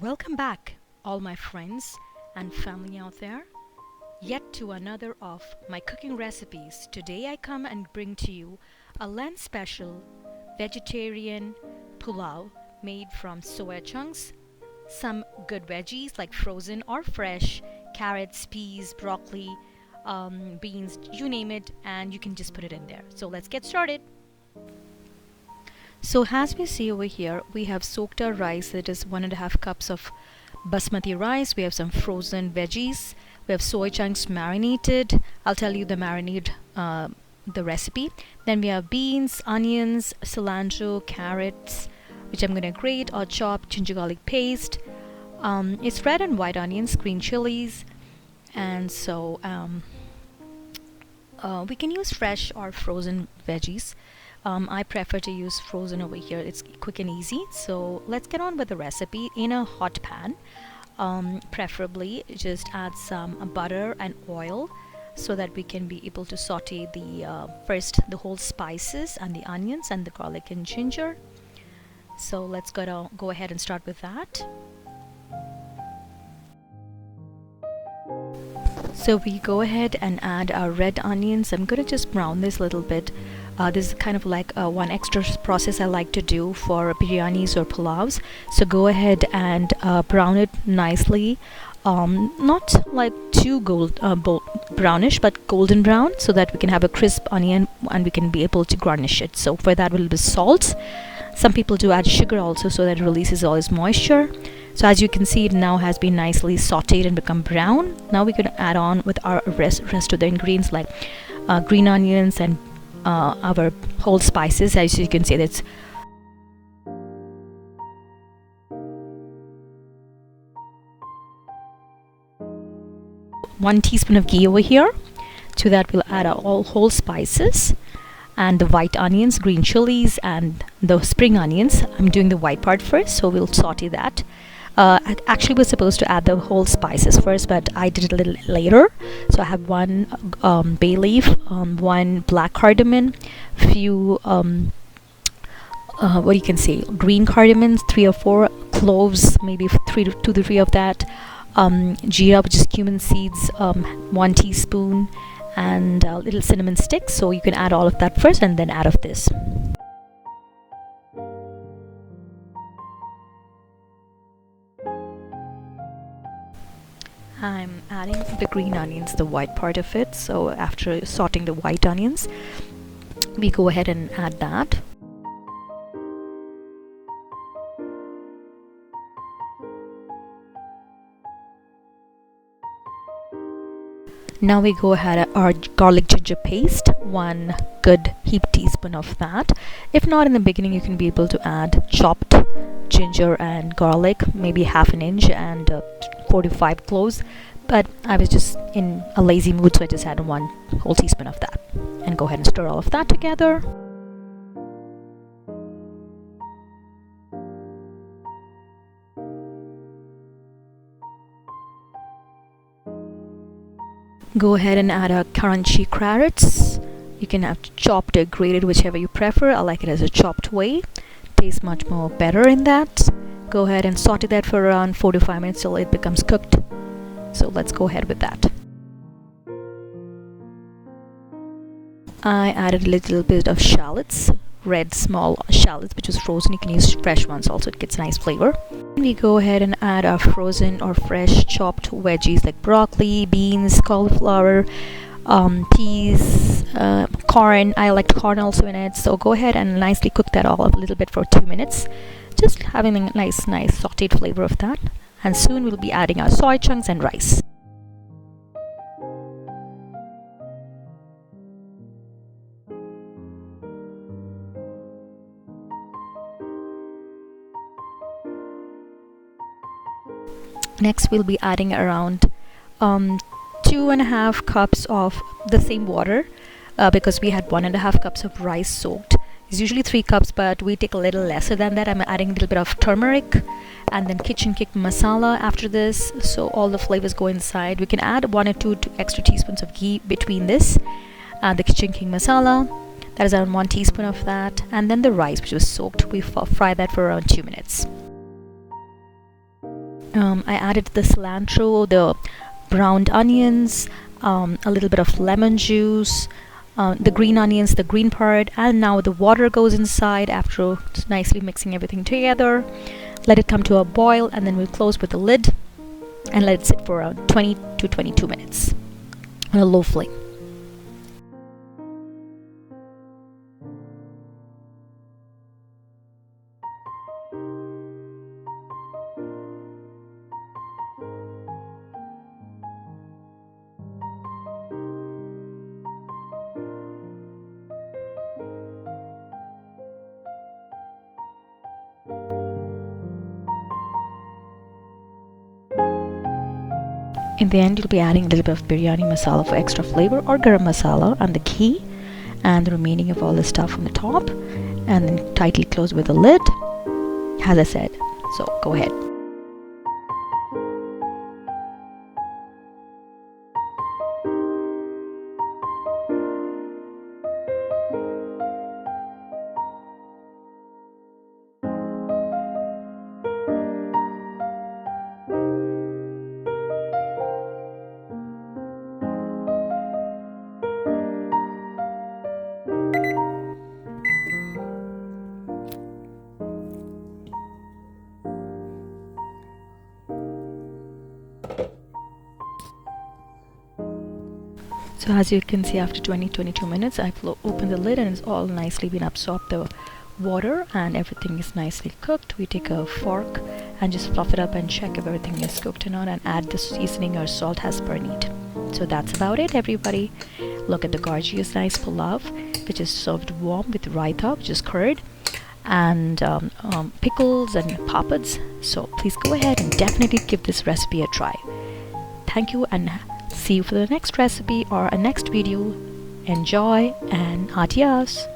Welcome back, all my friends and family out there, yet to another of my cooking recipes. Today I come and bring to you a Lent special vegetarian pulao made from soya chunks, some good veggies like frozen or fresh, carrots, peas, broccoli, beans, you name it, and you can just put it in there. So let's get started. So as we see over here, we have soaked our rice. It is 1.5 cups of basmati rice. We have some frozen veggies. We have soy chunks marinated. I'll tell you the marinade, the recipe. Then we have beans, onions, cilantro, carrots, which I'm gonna grate or chop, ginger garlic paste. It's red and white onions, green chilies, and so we can use fresh or frozen veggies. I prefer to use frozen over here. It's quick and easy. So let's get on with the recipe. In a hot pan, preferably just add some butter and oil so that we can be able to saute first the whole spices and the onions and the garlic and ginger. So let's go ahead and start with that. So we go ahead and add our red onions. I'm gonna just brown this a little bit. This is kind of like one extra process I like to do for biryanis or pulavs. So go ahead and brown it nicely, not like too brownish, but golden brown, so that we can have a crisp onion and we can be able to garnish it. So for that, a little bit of salt. Some people do add sugar also, so that it releases all its moisture. So as you can see, it now has been nicely sauteed and become brown. Now we're going to add on with our rest of the ingredients like green onions and our whole spices. As you can see, that's 1 teaspoon of ghee over here. To that we'll add our all whole spices and the white onions, green chilies, and the spring onions. I'm doing the white part first, so we'll saute that. Actually, we're supposed to add the whole spices first, but I did it a little later. So I have 1 bay leaf, 1 black cardamom, few what you can say, green cardamoms, 3 or 4 cloves, maybe 2 to 3 of that, jeera, which is cumin seeds, 1 teaspoon, and little cinnamon sticks. So you can add all of that first and then add of this. I'm adding the green onions, the white part of it. So after sauteing the white onions, we go ahead and add that. Now we go ahead at our garlic ginger paste, 1 good heaped teaspoon of that. If not, in the beginning you can be able to add chopped ginger and garlic, maybe 1/2 inch, and 4 to 5 cloves, but I was just in a lazy mood, so I just added 1 whole teaspoon of that. And go ahead and stir all of that together. Go ahead and add our crunchy carrots. You can have chopped or grated, whichever you prefer. I like it as a chopped way. Tastes much more better in that. Go ahead and saute that for around 4 to 5 minutes till it becomes cooked. So let's go ahead with that. I added a little bit of shallots, red small shallots, which was frozen. You can use fresh ones also, it gets a nice flavor. We go ahead and add our frozen or fresh chopped veggies like broccoli, beans, cauliflower, peas, corn. I liked corn also in it. So go ahead and nicely cook that all up a little bit for 2 minutes, just having a nice sauteed flavor of that. And soon we'll be adding our soy chunks and rice. Next we'll be adding around 2.5 cups of the same water, because we had 1.5 cups of rice soaked. It's usually 3 cups, but we take a little lesser than that. I'm adding a little bit of turmeric and then kitchen kick masala after this, so all the flavors go inside. We can add 1 or 2 extra teaspoons of ghee between this and the kitchen kick masala. That is around 1 teaspoon of that, and then the rice, which was soaked. We fry that for around 2 minutes. I added the cilantro, the browned onions, a little bit of lemon juice, the green onions, the green part, and now the water goes inside after nicely mixing everything together. Let it come to a boil, and then we'll close with the lid and let it sit for around 20 to 22 minutes on a low flame. In the end, you'll be adding a little bit of biryani masala for extra flavor, or garam masala, and the ghee, and the remaining of all the stuff on the top, and then tightly close with a lid, as I said. So go ahead. So as you can see, after 20-22 minutes, I've opened the lid and it's all nicely been absorbed the water and everything is nicely cooked. We take a fork and just fluff it up and check if everything is cooked or not, and add the seasoning or salt as per need. So that's about it, everybody. Look at the gorgeous nice pulav, which is served warm with raita, which is curd, and pickles and papads. So please go ahead and definitely give this recipe a try. Thank you, and see you for the next recipe or a next video. Enjoy and adios.